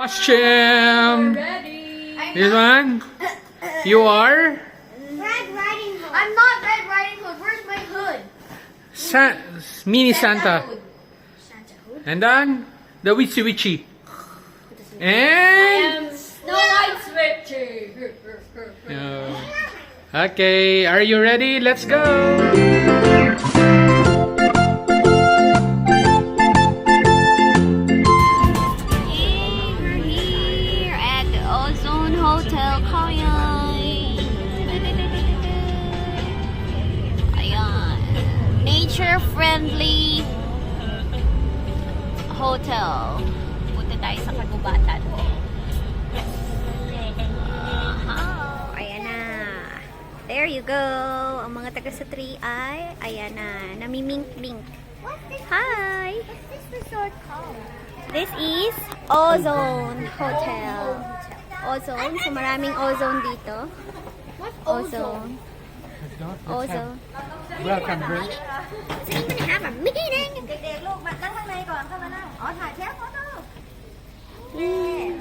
Costume. Ready. This one. You are Red Riding Hood. I'm not Red Riding Hood. Where's my hood? Mini Santa. Hood. Santa hood. And then the Witchy Witchy. I And am Snow White's Witchy. okay, are you ready? Let's go. We're here at the Ozone Hotel, Cagayan. Ayan. Nature-friendly hotel. Punta tayo sa kagubatan. Ayan na. There you go. Ang mga taga sa 3i, ayan na. Namimink-mink. Hi! What's this resort called? This is Ozone Hotel. Ozone. So maraming ozone dito. What's Ozone. Ozone. Welcome, bro. So we're gonna have a meeting. เด็กๆลูกมานั่งข้างในก่อนเข้ามานั่งอ๋อถ่ายแค่โฟโต้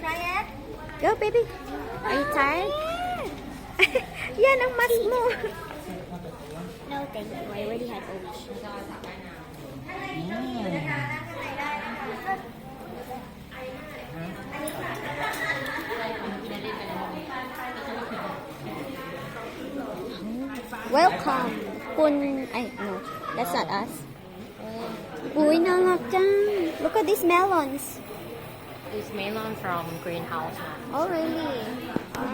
ใจแอด Go, baby. Are you tired? Yan ang mas mo. No thank you I already had Osh Welcome. Ay, no. That's not us. Uy, nangakang. Look at these melons. It's melon from greenhouse. Oh, really? Oh.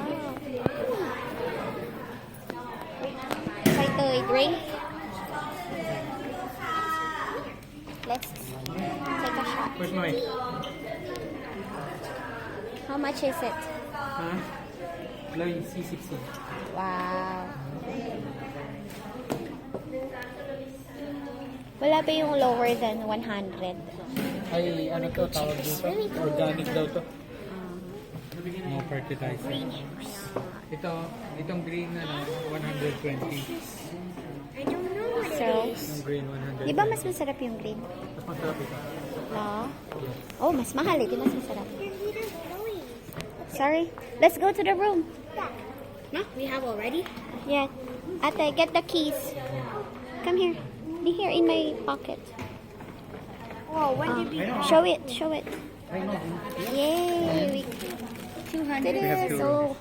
Phải tươi drink. Let's take a shot. Where's my? How much is it? Huh? Low C60. Wow. Wala ba yung lower than 100? Ay, ano to tawag dito? Organic daw to. No fertilizer. Itong green na 120. I don't know what So, Yung green 100. di ba mas masarap yung green? Mas masarap ito. No? Oh, mas mahal eh. Di mas masarap. Your heater's blowing. Sorry. Let's go to the room. No, we have already. Yeah. Ate, get the keys. Come here. Be here in my pocket. Whoa, when did we Show it. Show it. I know. Yay. We 200? did We have it. two So,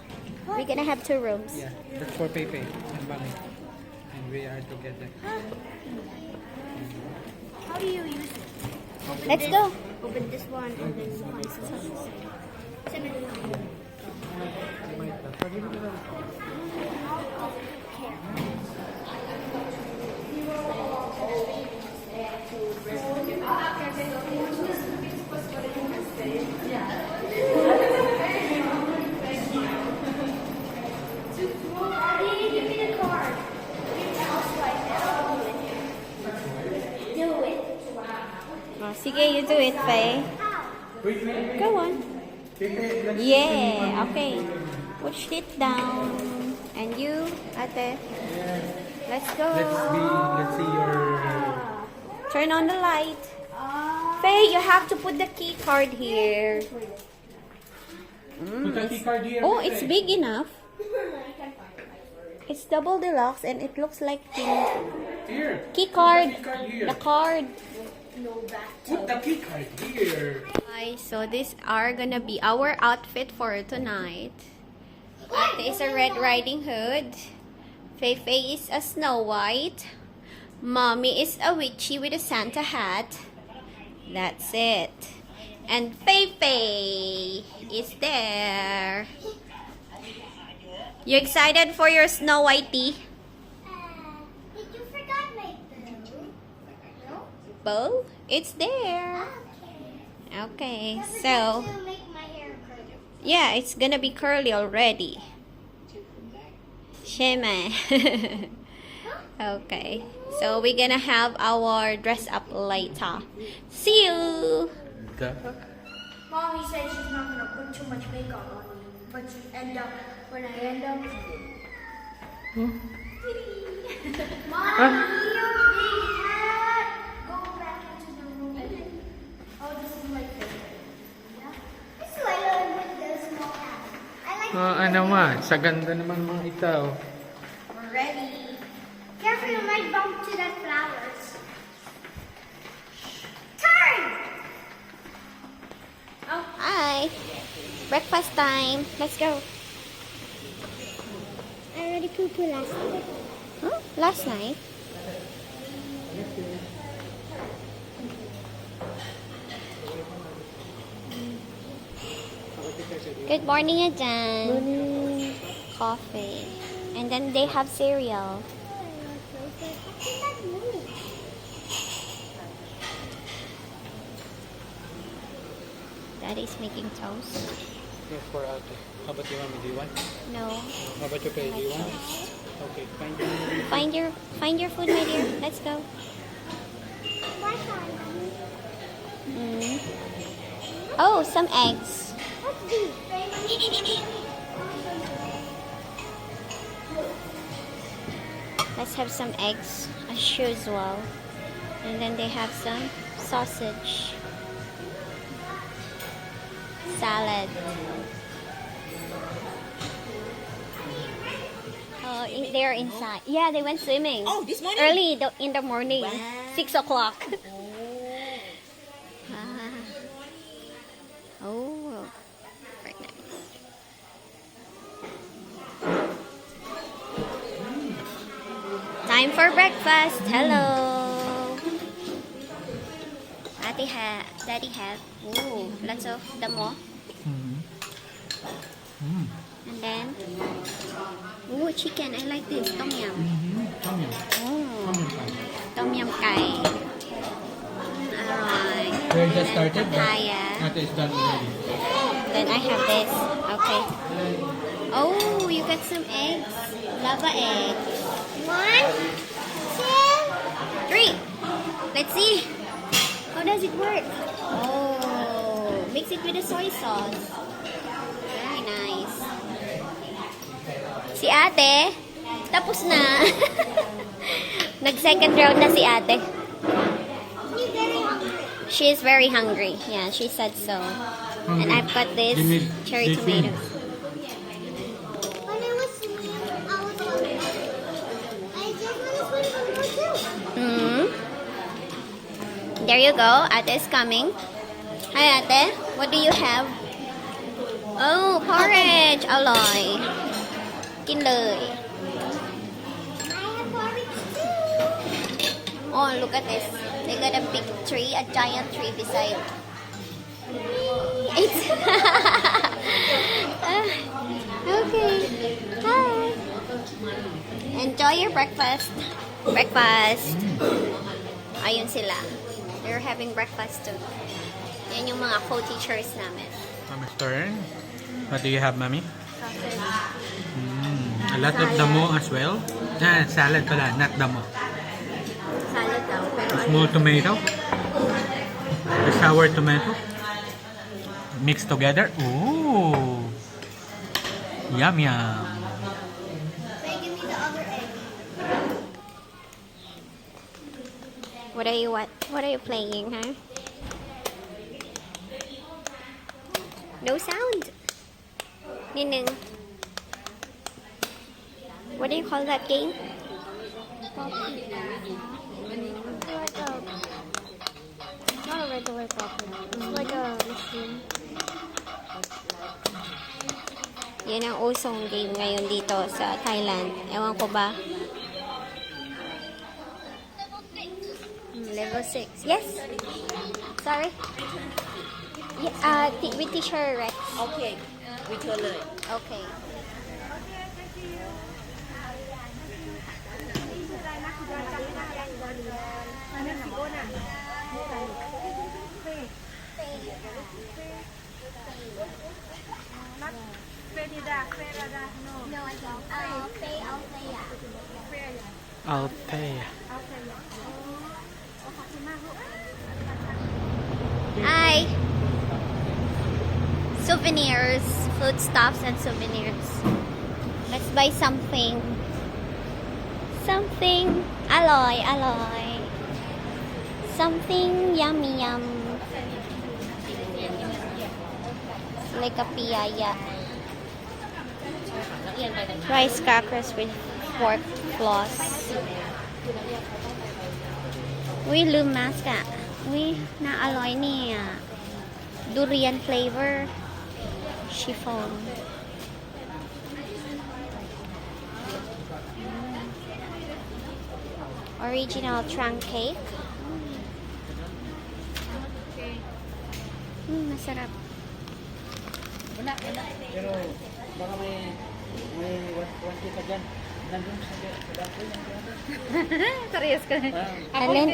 we're gonna have 2 rooms. Yeah, that's for Pepe and Bami. And we are together. How do you use it? Let's go. Open this one and then find some. Give me the card. Do it. Oh, sige, you do it, Faye. Go on. Yeah, okay. Push it down. And you, Ate. Let's go. Let's see your Turn on the light. Faye, you have to put the key card here. put the key card here. Oh, it's big enough. It's double deluxe and it looks like pink. Here. Key card. Key card here. The card. Put the key card here. Guys, so these are gonna be our outfit for tonight. Ate is a Red Riding Hood. Feifei is a Snow White. Mommy is a witchy with a Santa hat. That's it. And Feifei is there. You excited for your Snow Whitey? Did you forget my bill? No? Bow? It's there. Okay, so To make my hair curly. yeah, it's gonna be curly already. Shema. Okay, so we're gonna have our dress up later. See you. Mommy said she's not gonna put too much makeup on me, but when I end up, Mommy, your big hat. Go back into the room. Oh, this is my favorite. Yeah. This is my little Ano ma, sa ganda naman mga itaw. We're ready. Careful, you might bump to that flowers. Turn! Oh, Hi. Breakfast time. Let's go. I already poo-poo last night. Huh? Last night? Good morning again. Coffee. And then they have cereal. Daddy's making toast. Yes, for ate. How about you, mommy? Do you want? No. How about you, Kay? Do you want? Toast. Okay, fine. Find your food, my dear. Let's go. Mm. Oh, some eggs. What's these? Let's have some eggs as usual. And then they have some sausage. Salad. Oh, they're inside. Yeah, they went swimming. Oh, this morning? Early in the morning. Wow. 6 o'clock. Ah. Oh, very nice. Time for breakfast. Hello. Daddy have. Ooh, lots of damo. And then, ooh, chicken. I like this. Tom yum. Tom yum. Oh, Tom yum pie. tom yum kai. Alright. We're just started, but Papaya. ate is done already. Then I have this. Okay. Oh, you got some eggs. Lava egg. 1, 2, 3. Let's see. How does it work? Oh, mix it with the soy sauce. Very nice. Si ate, tapos na. Nag-second round na si ate. You're very hungry. She is very hungry. Yeah, she said so. And I've got this Give me cherry this one. tomatoes. When I was swimming, I was hungry. I just want to swim some more too. Hmm. There you go. Ate is coming. Hi, ate. What do you have? Oh, porridge. Aloy.กินเลย I have porridge too. Oh, look at this. They got a big tree, a giant tree beside. It's okay. Hi. Enjoy your breakfast. Breakfast. Ayun sila. They're having breakfast too. Yan yung mga co-teachers namin. Mommy's turn. What do you have, mommy? Sausage. A lot of damo as well. Salad pala, not damo. Salad daw. Pero A small tomato. A sour tomato. Mixed together. Ooh. Yum yum. May give me the other egg. What are you playing, huh? No sound. Ninong. What do you call that game? Not a regular coffee. It's like a machine. Yan ang usong game ngayon dito sa Thailand. Ewan ko ba? Level 6. Yes. Sorry. Yeah, with teacher Rex. Okay. We told her. Okay. No, I don't. I'll say yeah. I'll pay. Hi. Souvenirs, foodstuffs and souvenirs. Let's buy something. Something aloy. Something yummy yum. Like a piyaya. เอียงไปทาง Rice crackers with pork floss. Uy, ลืมมัสก์อ่ะ อุ้ยน่าอร่อยเนี่ย Durian flavor chiffon. Original trunk cake. Masarap. Pero baka may 1K ka dyan. Nandun sa dako yung Serious ka na. Alin?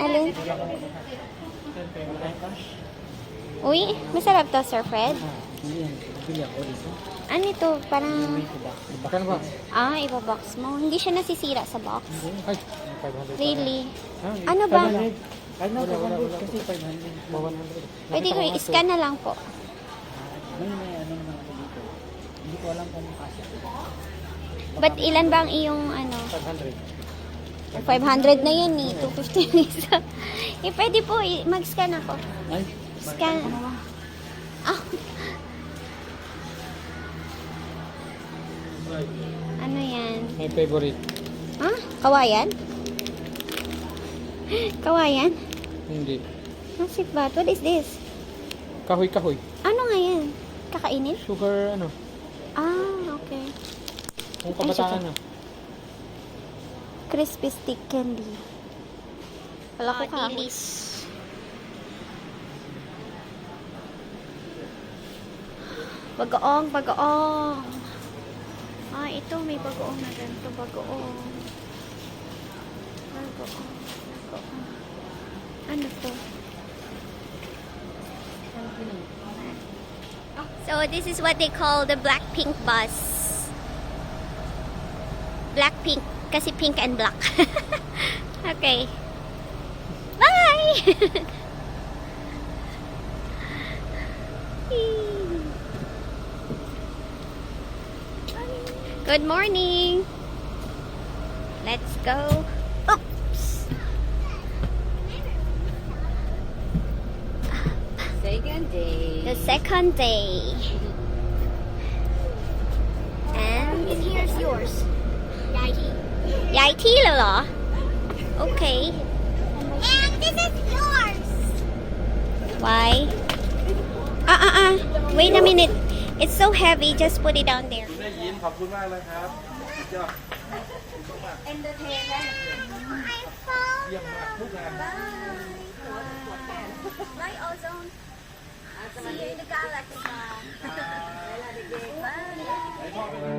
Uy, masarap to, Sir Fred. Hindi yan. Bili ako dito. Ano ito? Parang, Bakit ba? iba-box mo. Hindi siya nasisira sa box. Ay, 500. Really? Ano ba? Ay, no, 500 kasi 500. 100. Pwede ko i-scan na lang po. May ano naman ako dito. Hindi ko alam kung kasya. But ilan ba ang iyong 500. 500 na yun eh. 250 na isa. Pwede po, mag-scan ako. Ay, Scan. Ah. Ano yan? my favorite. Ha? Kawayan? Kawayan? Hindi. Masit ba? What is this? Kahoy-kahoy. Ano nga yan? Kakainin? Sugar, ano? Ah, okay. Kung kabataan na. Crispy stick candy. Wala ko kahapon. Bagoong, bagoong. Ah, ito may bagoong na ganito. Bagoong. Bagoong. Bagoong. Ano to? So, this is what they call the Blackpink bus. Blackpink, kasi pink and black. Okay. Bye! Good morning! Let's go. Oops! Second day. The second day. And Here's yours. Yay. ยายที่เลยเหรอ Okay. And this is yours. Why? Wait a minute. It's so heavy. Just put it down there. ได้ยินขอบคุณมากเลยครับสุดยอด Entertainment. I found เยี่ยมมากทุกงาน my ozone. See you in the galaxy. Bye.